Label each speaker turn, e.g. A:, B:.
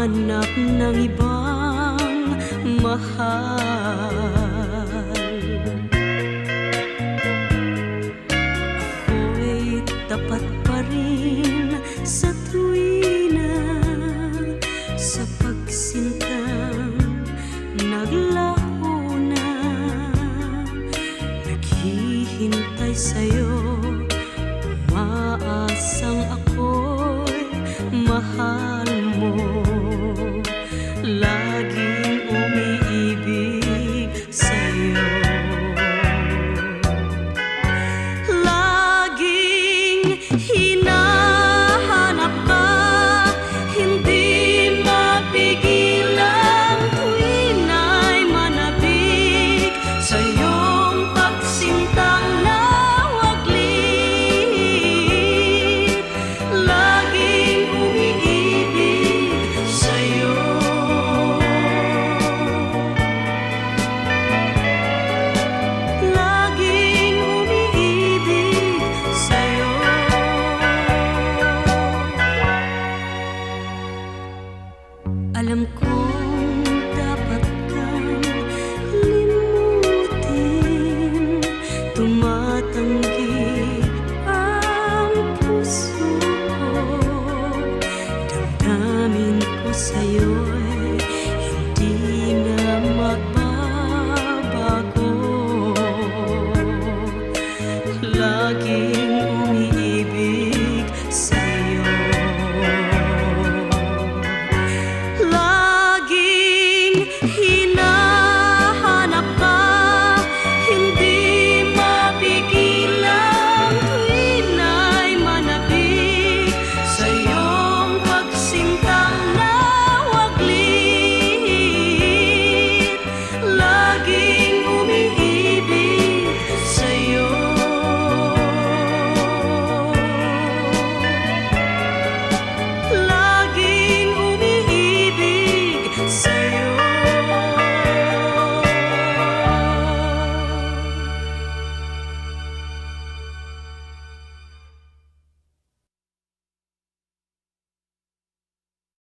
A: hanap ng ibang mahal. Ako'y tapat pa rin sa tuwina, sa pagsintang naglaho na, naghihintay sa'yo, umaasang ako'y mahal mo, laging umiibig sa'yo. Laging hinahanap ka, hindi mapigilang tuwing ay manabik sa iyong pagsintang nawaglit. Laging umiibig sa'yo. Laging umiibig sa'yo. Alam ko